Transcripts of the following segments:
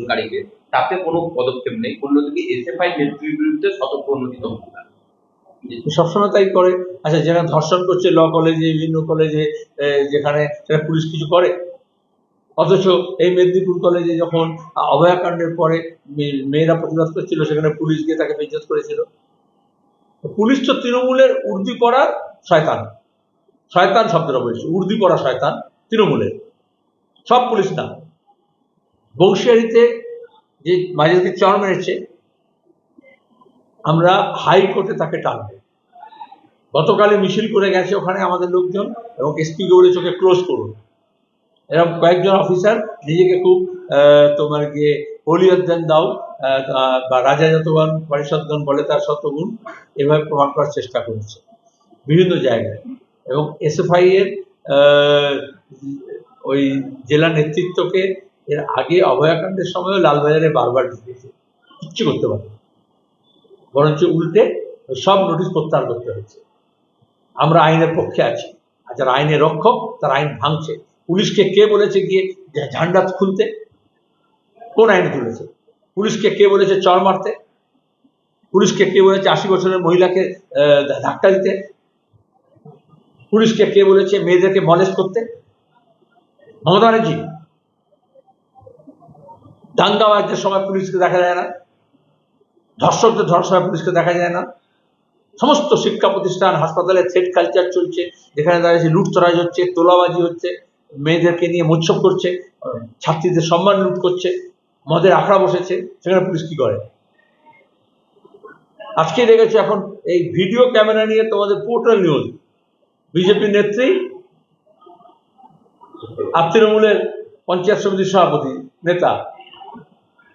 আন্দোলনকারীকে, তাতে কোনো পদক্ষেপ নেই। অন্যদিকে এসএফআই নেত্রীর বিরুদ্ধে স্বতঃপ্রণোদিত মামলা। সবসময় তাই করে। আচ্ছা, যারা ধর্ষণ করছে ল কলেজে, বিভিন্ন কলেজে, যেখানে সেটা পুলিশ কিছু করে? অথচ এই মেদিনীপুর কলেজে যখন অভয়াকাণ্ডের পরে মেয়েরা প্রতিবাদ করছিল, সেখানে পুলিশ গিয়ে তাকে বেইজ্জত করেছিল। পুলিশ তো তৃণমূলের উর্দি পড়া শয়তান, শয়তান শব্দটা বলেছে, উর্দি পড়া শয়তান তৃণমূলের, সব পুলিশ না। বংশিয়ারিতে যে মাঝে চর মেরেছে, আমরা হাইকোর্টে তাকে টানবো। গতকালই মিছিল করে গেছে ওখানে আমাদের লোকজন, এবং এসপি গৌড়ে চোখে ক্লোজ করুন। এরকম কয়েকজন অফিসার নিজেকে খুব তোমার গিয়ে হলিয়দ্দান দাও বা রাজা যতগুণ পরিষদগণ বলে তার শতগুণ, এভাবে প্রমাণ করার চেষ্টা করেছে বিভিন্ন জায়গায়। এবং এসএফআই এর ওই জেলা নেতৃত্বকে এর আগে অভয়াকাণ্ডের সময়ও লালবাজারে বারবার ঢুকেছে, কিচ্ছু করতে পারে, বরঞ্চ উল্টে সব নোটিশ প্রত্যাহার করতে হয়েছে। আমরা আইনের পক্ষে আছি, আর যারা আইনের রক্ষক তারা আইন ভাঙছে। পুলিশকে কে বলেছে গিয়ে ঝান্ডা খুলতে? কোন আইন তুলেছে? পুলিশকে কে বলেছে চর মারতে? পুলিশকে কে বলেছে 80 বছরের মহিলাকে ধাক্কা দিতে? পুলিশকে কে বলেছে মেয়েদেরকে মলেস্ট করতে? মমতা ব্যানার্জি। দাঙ্গাবাজদের সময় পুলিশকে দেখা যায় না, ধর্ষকদের ধরার সময় পুলিশকে দেখা যায় না। সমস্ত শিক্ষা প্রতিষ্ঠান, হাসপাতালে থ্রেড কালচার চলছে, যেখানে দাঁড়িয়ে লুটতরাজ হচ্ছে, তোলাবাজি হচ্ছে, মেয়েদেরকে নিয়ে মোৎসব করছে, ছাত্রীদের সম্মান লুট করছে, মদের আখড়া বসেছে, সেখানে পুলিশ কি করে? আজকে দেখেছি এখন এই ভিডিও ক্যামেরা নিয়ে তোমাদের পোর্টাল নিউজ, বিজেপি নেত্রী আর তৃণমূলের পঞ্চায়েত সমিতির সভাপতি নেতা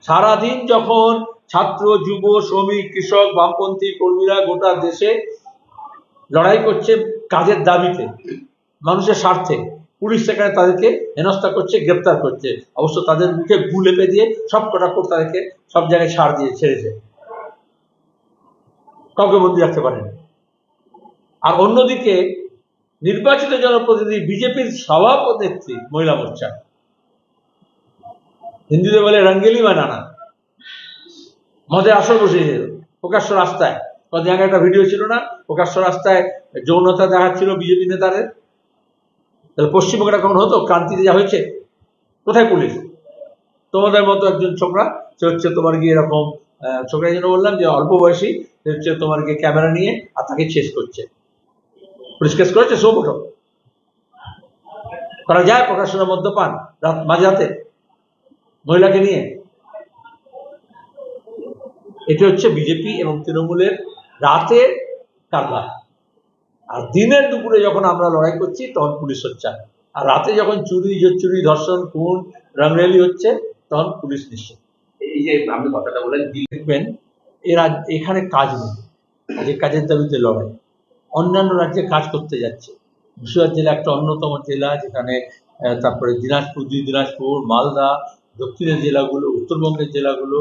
সারাদিন যখন ছাত্র, যুব, শ্রমিক, কৃষক, বামপন্থী কর্মীরা গোটা দেশে লড়াই করছে কাজের দাবিতে, মানুষের স্বার্থে, পুলিশ সেখানে তাদেরকে হেনস্থা করছে, গ্রেপ্তার করছে। অবশ্য তাদের মুখে গু লেপে দিয়ে সব কটা কোর্ট তাদেরকে সব জায়গায় ছাড় দিয়ে ছেড়েছে, কাউকে বন্দি রাখতে পারেনি। আর অন্যদিকে নির্বাচিত জনপ্রতিনিধি বিজেপির সভাপতি মহিলা মোর্চা, হিন্দুতে বলে রঙ্গেলি বানানা, মদের আসর বসিয়ে প্রকাশ্য রাস্তায়। কদিন আগে একটা ভিডিও ছিল না, প্রকাশ্য রাস্তায় যৌনতা দেখাচ্ছিল বিজেপি নেতাদের। তাহলে পশ্চিমবঙ্গটা কেমন হতো? ক্রান্তিতে যা হয়েছে। কোথায় পুলিশ? তোমাদের মতো একজন ছোকরা, সে হচ্ছে তোমার গিয়ে এরকম ছোকরা যেন বললাম যে অল্প বয়সী, সে হচ্ছে তোমার গিয়ে ক্যামেরা নিয়ে আর তাকে চেস করছে। পুলিশ কেস করেছে, সব ওঠো করা যায় প্রকাশ্য মদ্যপান মাঝরাতে মহিলাকে নিয়ে? এটি হচ্ছে বিজেপি এবং তৃণমূলের রাতের কারবার। আর দিনের দুপুরে যখন আমরা লড়াই করছি তখন পুলিশ সোচ্চার, আর রাতে যখন চুরি, ধর্ষণ, খুন, রংরেলি হচ্ছে তখন পুলিশ নিশ্চিত। এই যে আপনি কথাটা বলেন, দেখবেন এরা এখানে কাজ নেই, যে কাজের দাবিতে লড়াই। অন্যান্য রাজ্যে কাজ করতে যাচ্ছে। মুর্শিদাবাদ জেলা একটা অন্যতম জেলা, যেখানে তারপরে দিনাজপুর, মালদা, দক্ষিণের জেলাগুলো, উত্তরবঙ্গের জেলাগুলো,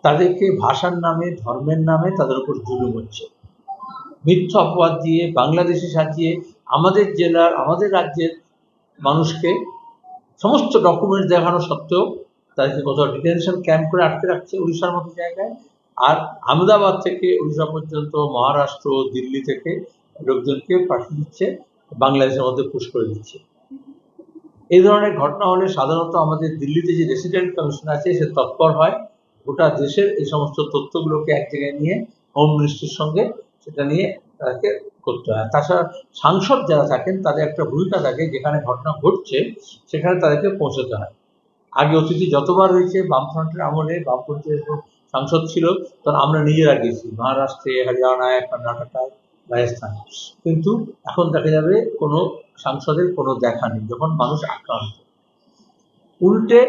তাদেরকে ভাষার নামে, ধর্মের নামে তাদের উপর জুলুম হচ্ছে। মিথ্যা অপবাদ দিয়ে, বাংলাদেশি সাজিয়ে আমাদের জেলার, আমাদের রাজ্যের মানুষকে সমস্ত ডকুমেন্ট দেখানো সত্ত্বেও তাদেরকে কোথাও ডিটেনশন ক্যাম্প করে আটকে রাখছে উড়িষ্যার মতো জায়গায়। আর আহমেদাবাদ থেকে উড়িষ্যা পর্যন্ত, মহারাষ্ট্র, দিল্লি থেকে লোকজনকে পাঠিয়ে দিচ্ছে, বাংলাদেশের মধ্যে পুশ করে দিচ্ছে। এই ধরনের ঘটনা হলে সাধারণত আমাদের দিল্লিতে যে রেসিডেন্ট কমিশন আছে সে তৎপর হয়, গোটা দেশের এই সমস্ত তথ্যগুলোকে এক জায়গায় নিয়ে হোম মিনিস্ট্রির সঙ্গে সেটা নিয়ে তাদেরকে করতে হয়। তাছাড়া সাংসদ যারা থাকেন তাদের একটা ভূমিকা থাকে, যেখানে ঘটনা ঘটছে সেখানে তাদেরকে পৌঁছতে হয়। আগে অতীতে যতবার হয়েছে বামফ্রন্টের আমলে, বামপন্থী সাংসদ ছিল, তখন আমরা নিজেরা গেছি মহারাষ্ট্রে, হরিয়ানায়, কর্ণাটকায়, রাজস্থানে। কিন্তু এখন দেখা যাবে কোনো সাংসদের কোনো দেখা নেই যখন মানুষ আক্রান্ত। উল্টে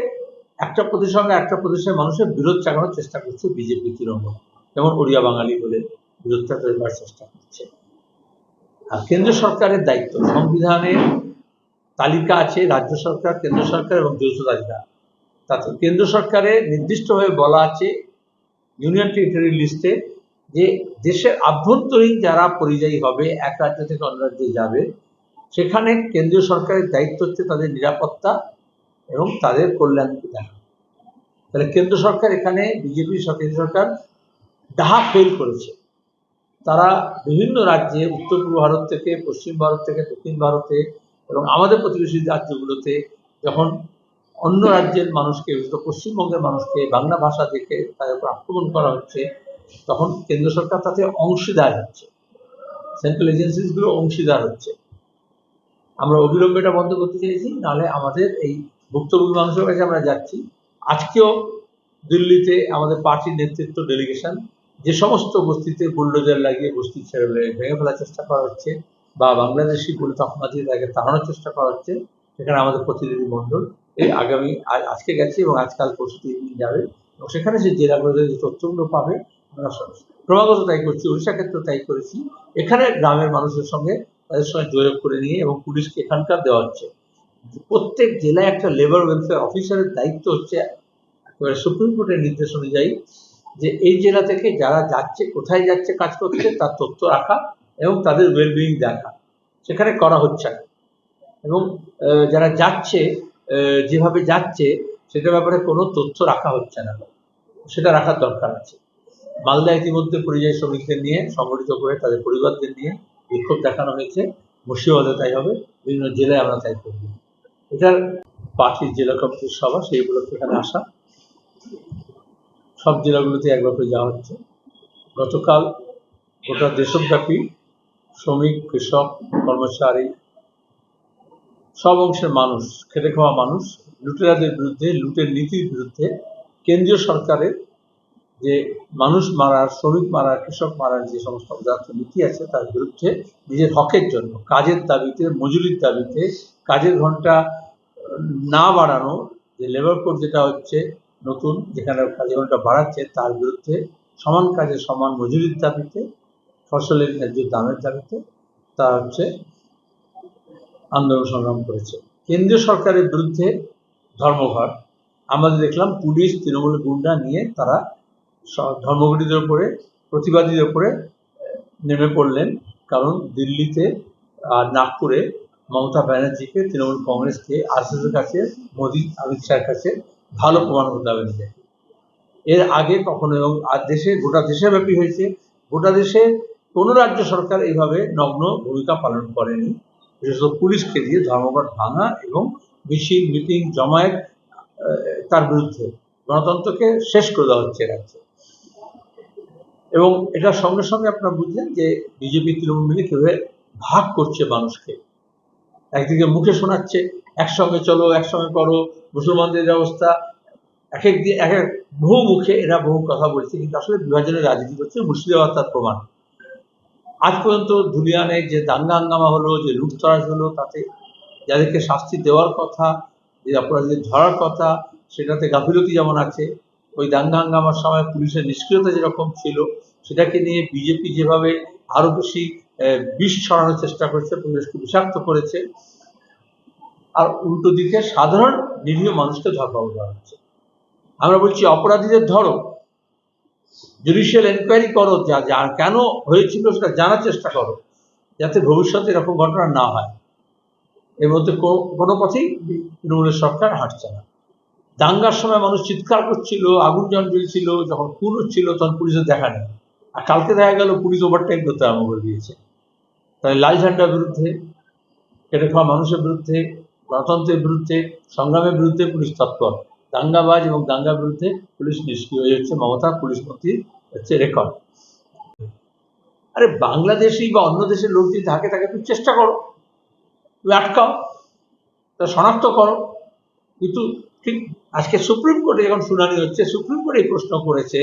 একটা প্রদেশের সঙ্গে একটা প্রদেশের মানুষের বিরোধ চালানোর চেষ্টা করছে বিজেপি, তৃণমূল, যেমন ওড়িয়া বাঙালি বলে বিরোধটা তৈরি করার চেষ্টা করছে। আর কেন্দ্র সরকারের দায়িত্ব, সংবিধানের তালিকা আছে রাজ্য সরকার, কেন্দ্র সরকার এবং যৌথ তালিকা। তাতে কেন্দ্র সরকারের নির্দিষ্টভাবে বলা আছে ইউনিয়ন টেরিটরি লিস্টে যে দেশের আভ্যন্তরীণ যারা পরিযায়ী হবে, এক রাজ্য থেকে অন্য রাজ্যে যাবে, সেখানে কেন্দ্রীয় সরকারের দায়িত্ব হচ্ছে তাদের নিরাপত্তা এবং তাদের কল্যাণকে দেখা। তাহলে কেন্দ্র সরকার এখানে বিজেপি কেন্দ্র সরকার ডাহা ফেল করেছে। তারা বিভিন্ন রাজ্যে উত্তর পূর্ব ভারত থেকে, পশ্চিম ভারত থেকে, দক্ষিণ ভারতে এবং আমাদের প্রতিবেশী রাজ্যগুলোতে যখন অন্য রাজ্যের মানুষকে, পশ্চিমবঙ্গের মানুষকে বাংলা ভাষা দেখে তাদের উপর আক্রমণ করা হচ্ছে, তখন কেন্দ্র সরকার তাতে অংশীদার হচ্ছে, সেন্ট্রাল এজেন্সিসগুলো অংশীদার হচ্ছে। আমরা অবিলম্বে এটা বন্ধ করতে চাইছি, নাহলে আমাদের এই ভুক্তভোগী মানুষের কাছে আমরা যাচ্ছি। আজকেও দিল্লিতে আমাদের পার্টির নেতৃত্ব ডেলিগেশন যে সমস্ত বস্তিতে বুলডোজার লাগিয়ে বস্তি ছেড়ে ভেঙে ফেলার চেষ্টা করা হচ্ছে বা বাংলাদেশি বলে তকমা দিয়ে তাকে তাড়ানোর চেষ্টা করা হচ্ছে, সেখানে আমাদের প্রতিনিধি মণ্ডল এই আজকে গেছে এবং আজকাল পরশু 3 দিন যাবে এবং সেখানে সে জেলাগুলোতে যে তথ্যগুলো পাবে আমরা ক্রমাগত তাই করছি। উড়িষ্যা ক্ষেত্রেও তাই করেছি। এখানে গ্রামের মানুষের সঙ্গে তাদের সঙ্গে যোগাযোগ করে নিয়ে এবং পুলিশকে এখানকার দেওয়া হচ্ছে। প্রত্যেক জেলায় একটা লেবার ওয়েলফেয়ার অফিসারের দায়িত্ব হচ্ছে সুপ্রিম কোর্টের নির্দেশ অনুযায়ী যে এই জেলা থেকে যারা যাচ্ছে, কোথায় যাচ্ছে কাজ করছে তার তথ্য রাখা এবং তাদের ওয়েলবিং দেখা। সেখানে করা হচ্ছে না এবং যারা যাচ্ছে যেভাবে যাচ্ছে সেটার ব্যাপারে কোনো তথ্য রাখা হচ্ছে না, সেটা রাখার দরকার আছে। মালদা ইতিমধ্যে পরিযায়ী শ্রমিকদের নিয়ে সংগঠিত করে তাদের পরিবারদের নিয়ে বিক্ষোভ দেখানো হয়েছে। মুর্শিদাবাদে তাই হবে, বিভিন্ন জেলায় আমরা তাই করব। এটার পার্টির জেলা কমিটির সভা, সেই উপলক্ষে এখানে আসা। সব জেলাগুলোতে একবার করে যাওয়া হচ্ছে। গতকাল গোটা দেশব্যাপী শ্রমিক, কৃষক, কর্মচারী, সব অংশের মানুষ, খেটে খাওয়া মানুষ লুটেরাদের বিরুদ্ধে, লুটের নীতির বিরুদ্ধে, কেন্দ্রীয় সরকারের যে মানুষ মারার, শ্রমিক মারার, কৃষক মারার যে সমস্ত অপদার্থ নীতি আছে তার বিরুদ্ধে নিজের হকের জন্য, কাজের দাবিতে, মজুরির দাবিতে, কাজের ঘন্টা না বাড়ানো, যে লেবার কোড যেটা হচ্ছে নতুন, যেখানে কাজের ঘন্টা বাড়াচ্ছে তার বিরুদ্ধে, সমান কাজে সমান মজুরির দাবিতে, ফসলের ন্যায্য দামের দাবিতে তারা আন্দোলন সংগ্রাম করেছে। কেন্দ্রীয় সরকারের বিরুদ্ধে ধর্মঘট আমাদের দেখলাম পুলিশ, তৃণমূল গুন্ডা নিয়ে তারা ধর্মঘটীদের উপরে, প্রতিবাদীদের উপরে নেমে পড়লেন। কারণ দিল্লিতে আর নাগপুরে মমতা ব্যানার্জিকে, তৃণমূল কংগ্রেসকে, আরএসএসের কাছে, মোদী অমিত শাহের কাছে ভালো প্রমাণ করতে হবে নিজেকে। এর আগে কখনো এবং দেশে, গোটা দেশব্যাপী হয়েছে, গোটা দেশে কোনো রাজ্য সরকার এইভাবে নগ্ন ভূমিকা পালন করেনি, বিশেষত পুলিশকে দিয়ে ধর্মঘট ভাঙা এবং মিছিল, মিটিং, জমায়েত তার বিরুদ্ধে। গণতন্ত্রকে শেষ করে দেওয়া হচ্ছে রাজ্যে। এবং এটার সঙ্গে সঙ্গে আপনারা বুঝলেন যে বিজেপি, তৃণমূল মিলে কিভাবে ভাগ করছে মানুষকে। একদিকে মুখে শোনাচ্ছে একসঙ্গে চলো, একসঙ্গে করো, মুসলমানদের ব্যবস্থা, এক এক দিয়ে এক এক বহু মুখে এরা বহু কথা বলছে, কিন্তু আসলে বিভাজনের রাজনীতি করছে। মুর্শিদাবাদ তার প্রমাণ। আজ পর্যন্ত ধুলিয়ানে যে দাঙ্গা হাঙ্গামা হলো, যে লুটতরাজ হলো, তাতে যাদেরকে শাস্তি দেওয়ার কথা, যে অপরাধীদের ধরার কথা, সেটাতে গাফিলতি যেমন আছে। ওই দাঙ্গা হাঙ্গামার সময় পুলিশের নিষ্ক্রিয়তা যেরকম ছিল, সেটাকে নিয়ে বিজেপি যেভাবে আরো বেশি বিষ ছড়ানোর চেষ্টা করেছে, পুলিশকে বিষাক্ত করেছে, আর উল্টো দিকে সাধারণ নিরীহ মানুষকে ধরপাকড় করা হচ্ছে। আমরা বলছি অপরাধীদের ধরো, জুডিশিয়াল এনকোয়ারি করো, যা কেন হয়েছিল সেটা জানার চেষ্টা করো, যাতে ভবিষ্যতে এরকম ঘটনা না হয়। এর মধ্যে কোনো পথেই তৃণমূলের সরকার হাঁটছে না। দাঙ্গার সময় মানুষ চিৎকার করছিল, আগুন জ্বলছিল, যখন খুন হচ্ছিল তখন পুলিশের দেখা নেই। আর কালকে দেখা গেল পুলিশ ওভারটাইম করতে আরম্ভ করে দিয়েছে। তাই লাল ঝান্ডার বিরুদ্ধে, কেটে খাওয়া মানুষের বিরুদ্ধে, গণতন্ত্রের বিরুদ্ধে, সংগ্রামের বিরুদ্ধে পুলিশ তৎপর। দাঙ্গাবাজ এবং দাঙ্গার বিরুদ্ধে পুলিশ নিষ্ক্রিয় হয়ে হচ্ছে মমতা পুলিশ মন্ত্রী হচ্ছে রেকর্ড। আরে বাংলাদেশি বা অন্য দেশের লোক যদি থাকে তাকে তুমি চেষ্টা করো, তুমি আটকাও, তা শনাক্ত করো। কিন্তু ঠিক আজকে সুপ্রিম কোর্টে যখন শুনানি হচ্ছে, সুপ্রিম কোর্ট এই প্রশ্ন করেছে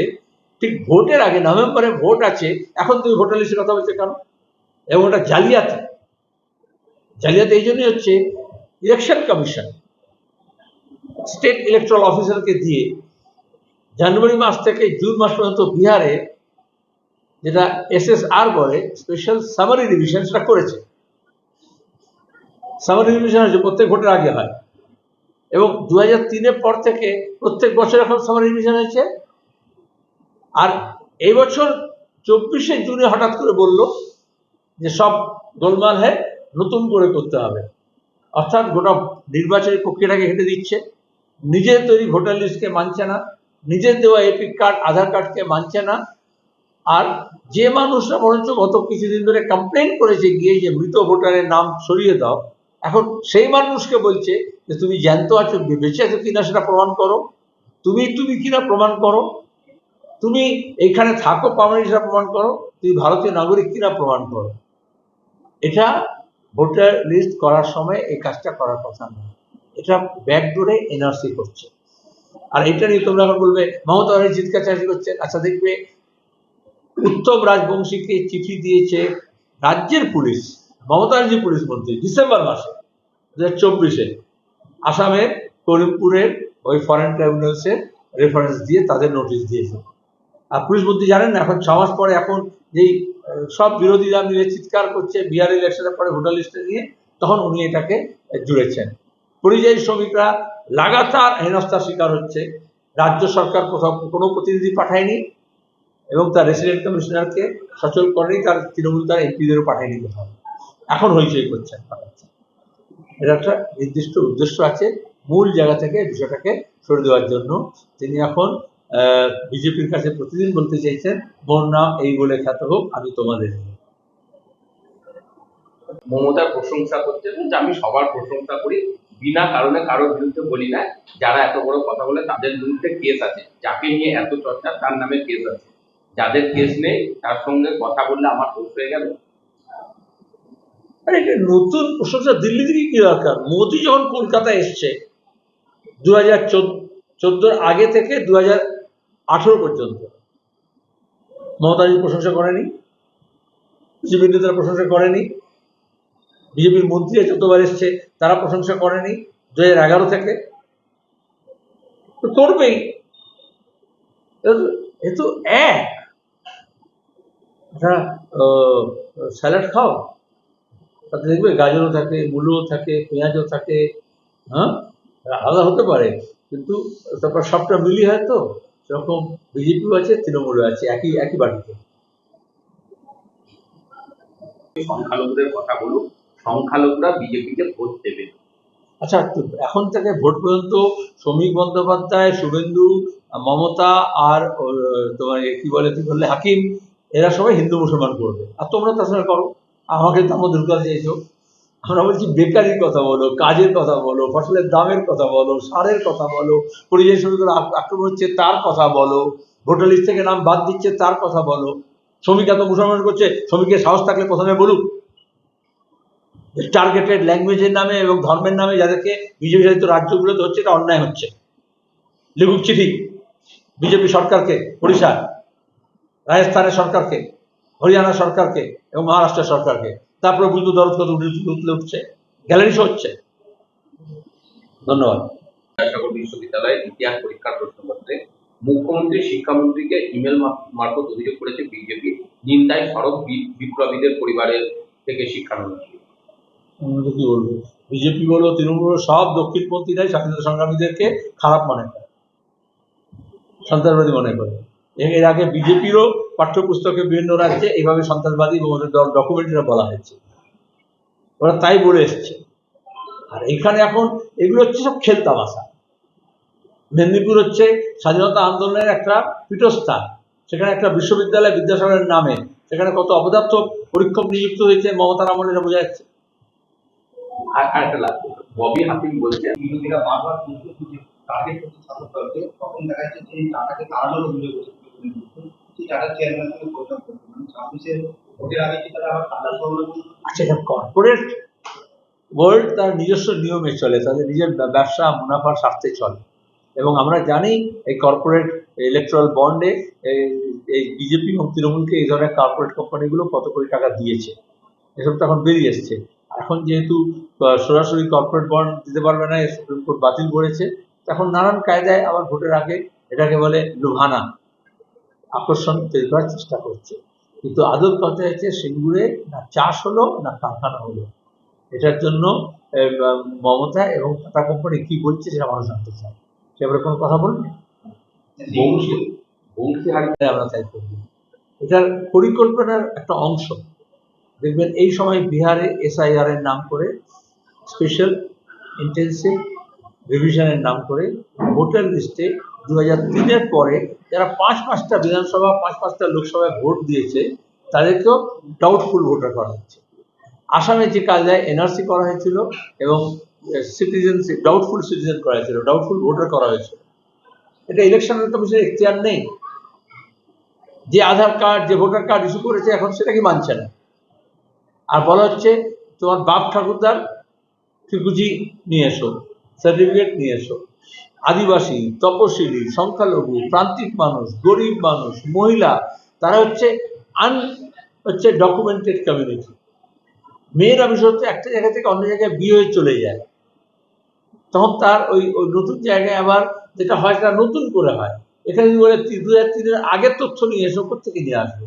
ঠিক ভোটের আগে, নভেম্বরে ভোট আছে, এখন তুমি ভোটার লিস্টের কথা বলছো কেন? এবং ওটা জালিয়াতি। জালিয়াতি এই জন্যই হচ্ছে, ইলেকশন কমিশন স্টেট ইলেকট্রাল অফিসারকে দিয়ে জানুয়ারি মাস থেকে জুন মাস পর্যন্ত বিহারে যেটা SSR বলে, স্পেশাল সামারি রিভিশন, সেটা করেছে। সামারি রিভিশন হচ্ছে প্রত্যেক ভোটের আগে হয় এবং 2003-এর পর থেকে প্রত্যেক বছর এখন সামারি রিভিশন হয়েছে। আর এই বছর 24শে জুনে হঠাৎ করে বলল যে সব গোলমাল হ্যাঁ, নতুন করে করতে হবে। অর্থাৎ গোটা নির্বাচনী প্রক্রিয়াটাকে হেঁটে দিচ্ছে, নিজের তৈরি ভোটার লিস্টকে মানছে না, নিজের দেওয়া এপিক কার্ড আধার কার্ডকে মানছে না। আর যে মানুষরা বরঞ্চ গত কিছুদিন ধরে কমপ্লেন করেছে গিয়ে যে মৃত ভোটারের নাম সরিয়ে দাও, এখন সেই মানুষকে বলছে যে তুমি জ্যান্ত আছো, বেঁচে আছো কিনা সেটা প্রমাণ করো, তুমি কিনা প্রমাণ করো, তুমি এখানে থাকো পার্মানেন্ট সেটা প্রমাণ করো, তুমি ভারতীয় নাগরিক কিনা প্রমাণ করো। এটা ভোটার লিস্ট করার সময় এই কাজটা করার কথা নয়, এটা ব্যাকডোরে এনআরসি করছে। আর এটা নিয়ে তোমরা এখন বলবে মমতা ব্যানার্জি চিৎকার চেঁচামেচি করছেন। আচ্ছা দেখবে, উত্তম রাজবংশীকে চিঠি দিয়েছে রাজ্যের পুলিশ, মমতা ব্যানার্জি পুলিশ মন্ত্রী, ডিসেম্বর মাসে 2024-এ আসামের করিমপুরের ওই ফরেন ট্রাইব্যুনালসের রেফারেন্স দিয়ে তাদের নোটিশ দিয়েছে। আর পুলিশ মন্ত্রী জানেন না, এখন 6 মাস পরে এখন যেই সব বিরোধীরা মিলে চিৎকার করছে বিহার ইলেকশনের পরে ভোটার লিস্টে নিয়ে, তখন উনি এটাকে জুড়েছেন। পরিযায়ী শ্রমিকরা লাগাতার হেনস্থার শিকার হচ্ছে, রাজ্য সরকার কোথাও কোনো প্রতিনিধি পাঠায়নি এবং তার রেসিডেন্ট কমিশনারকে সচল করেনি, তার তৃণমূল তার এমপিদেরও পাঠায়নি কোথাও, এখন হইচই করছেন। এটা একটা নির্দিষ্ট উদ্দেশ্য আছে, মূল জায়গা থেকে বিষয়টাকে সরে দেওয়ার জন্য। তিনি এখন বিজেপির কাছে প্রতিদিন বলতে চাইছেন মোর নাম এই বলে খ্যাত হোক, আমি তোমাদের। মমতার প্রশংসা করছে যে আমি সবার প্রশংসা করি, বিনা কারণে কারোর বিরুদ্ধে বলি না, যারা এত বড় কথা বলে তাদের বিরুদ্ধে কেস আছে, যাকে নিয়ে এত চর্চা তার নামে কেস আছে, যাদের কেস নেই তার সঙ্গে কথা বললে আমার দোষ হয়ে গেল। আরে এটা নতুন প্রশংসা দিল্লি থেকে কি দরকার? মোদি যখন কলকাতায় এসছে 2014 আগে থেকে 2018 পর্যন্ত, মমতাজি প্রশংসা করেনি, বিজেপি নেতারা প্রশংসা করেনি, বিজেপির মন্ত্রীরা যতবার এসছে তারা প্রশংসা করেনি 2011 থেকে, তো করবেই। এ তো স্যালাড খাও, তাতে দেখবে গাজরও থাকে, মূলও থাকে, পেঁয়াজও থাকে, হ্যাঁ আলাদা হতে পারে কিন্তু তারপর সবটা মিলিয়ে হয়। তো সেরকম বিজেপিও আছে, তৃণমূলও আছে, একই বাড়িতে। সংখ্যালঘুদের কথা বলুন, সংখ্যালঘুরা বিজেপিকে ভোট দেবে। আচ্ছা, এখন থেকে ভোট পর্যন্ত শ্রমিক বন্দ্যোপাধ্যায়, শুভেন্দু, মমতা আর তোমার কি বললে হাকিম, এরা সবাই হিন্দু মুসলমান করবে, আর তোমরা তার সঙ্গে করো। আমাকে তার মধ্যে ঢুকাতে চাইছো। আমরা বলছি বেকারির কথা বলো, কাজের কথা বলো, ফসলের দামের কথা বলো, সারের কথা বলো, পরিযায়ী শ্রমিকরা আক্রমণ হচ্ছে তার কথা বলো, ভোটার লিস্ট থেকে নাম বাদ দিচ্ছে তার কথা বলো। শ্রমিক এত মুসলমান করছে, শ্রমিকের সাহস থাকলে প্রথমে বলুক। টার্গেটেড ল্যাঙ্গুয়েজের নামে এবং ধর্মের নামে যাদেরকে বিজেপি শাসিত রাজ্যগুলোতে হচ্ছে, এটা অন্যায় হচ্ছে। লিখুক চিঠি বিজেপি সরকারকে, ওড়িশা, রাজস্থানের সরকারকে, হরিয়ানা সরকারকে এবং মহারাষ্ট্রের সরকারকে। তারপরে বুঝবো দরদ কত উঠলে উঠছে, গ্যালারি শো হচ্ছে। ধন্যবাদ। বিদ্যাসাগর বিশ্ববিদ্যালয়ের ইতিহাস পরীক্ষার প্রশ্নপত্রে মুখ্যমন্ত্রী শিক্ষামন্ত্রীকে ইমেল মারফত অভিযোগ করেছে বিজেপি, নিন্দায় সরব বিপ্লবীদের পরিবারের থেকে শিক্ষামন্ত্রী। কি বলবো, বিজেপি বলো তৃণমূল সব দক্ষিণপন্থীরাই স্বাধীনতা সংগ্রামীদেরকে খারাপ মনে করে, সন্ত্রাসবাদী মনে করে। এর আগে বিজেপিরও পাঠ্যপুস্তকে বিভিন্ন রাজ্যে এইভাবে সন্ত্রাসবাদী এবং ওদের ডকুমেন্টারিরা বলা হয়েছে, ওরা তাই বলে এসছে। আর এখানে এখন এগুলো হচ্ছে সব খেলতামাশা। মেদিনীপুর হচ্ছে স্বাধীনতা আন্দোলনের একটা পীঠস্থান, সেখানে একটা বিশ্ববিদ্যালয় বিদ্যাসাগরের নামে, সেখানে কত অপদার্থ পরীক্ষক নিযুক্ত হয়েছে মমতার আমলে, এটা বোঝা যাচ্ছে। আর একটা লাগবে, ববি হাকিম বলছে বিরোধীরা বারবার টার্গেট করতে ছাত্র দলকে, তখন দেখা যাচ্ছে যে টাকাকে তাড়ানোর অভিযোগ করছে, টাটা চেয়ারম্যান ঘোষণা করছে, মানে 26-এর ভোটের আগে কি তারা আবার টাটা সহযোগ। আচ্ছা, এটা কর্পোরেট ওয়ার্ল্ড তার নিজস্ব নিয়মে চলে, তাদের নিজের ব্যবসা মুনাফার স্বার্থে চলে, এবং আমরা জানি এই কর্পোরেট ইলেকট্রাল বন্ডে এই বিজেপি এবং তৃণমূলকে এই ধরনের কর্পোরেট কোম্পানিগুলো কত কোটি টাকা দিয়েছে, এসব তো এখন বেরিয়ে এসছে। এখন যেহেতু সরাসরি কর্পোরেট বন্ড দিতে পারবে না, সুপ্রিম কোর্ট বাতিল করেছে, এখন নানান কায়দায় আবার ভোটের আগে এটাকে বলে লুভানা, আকর্ষণ তৈরি করার চেষ্টা করছে। কিন্তু আদর কথা হচ্ছে সিঙ্গুরে না চাষ হলো না কারখানা হলো, এটার জন্য মমতা এবং টাটা কোম্পানি কি বলছে সেটা মানুষ জানতে চায়। সে ব্যাপারে কোনো কথা বলবে, আমরা তাই করবো। এটার পরিকল্পনার একটা অংশ। দেখবেন এই সময় বিহারে SIR এর নাম করে, স্পেশাল ইন্টেন্সিভ রিভিশনের নাম করে ভোটার লিস্টে 2003-এর পরে যারা 5-5টা বিধানসভা 5-5টা লোকসভায় ভোট দিয়েছে তাদেরকেও ডাউটফুল ভোটার করা হচ্ছে। আসামে যে কায়দায় এনআরসি করা হয়েছিল এবং সিটিজেনশিপ ডাউটফুল সিটিজেন করা হয়েছিল, ডাউটফুল ভোটার করা হয়েছিল, এটা ইলেকশন কমিশনের এখতিয়ার নেই। যে আধার কার্ড যে ভোটার কার্ড ইস্যু করেছে এখন সেটা কি মানছে না, আর বলা হচ্ছে তোমার বাপ ঠাকুরদার ঠিকুজি নিয়ে এসো, সার্টিফিকেট নিয়ে এসো। আদিবাসী, তপশিলি, সংখ্যালঘু, প্রান্তিক মানুষ, গরিব মানুষ, মহিলা, তারা হচ্ছে ডকুমেন্টেড কমিউনিটি। মেয়েরা বিশেষত একটা জায়গা থেকে অন্য জায়গায় বিয়ে হয়ে চলে যায়, তখন তার ওই নতুন জায়গায় আবার যেটা হয় সেটা নতুন করে হয়। এখানে যদি বলে 2003-এর আগের তথ্য নিয়ে এসো, কোথেকে নিয়ে আসবে?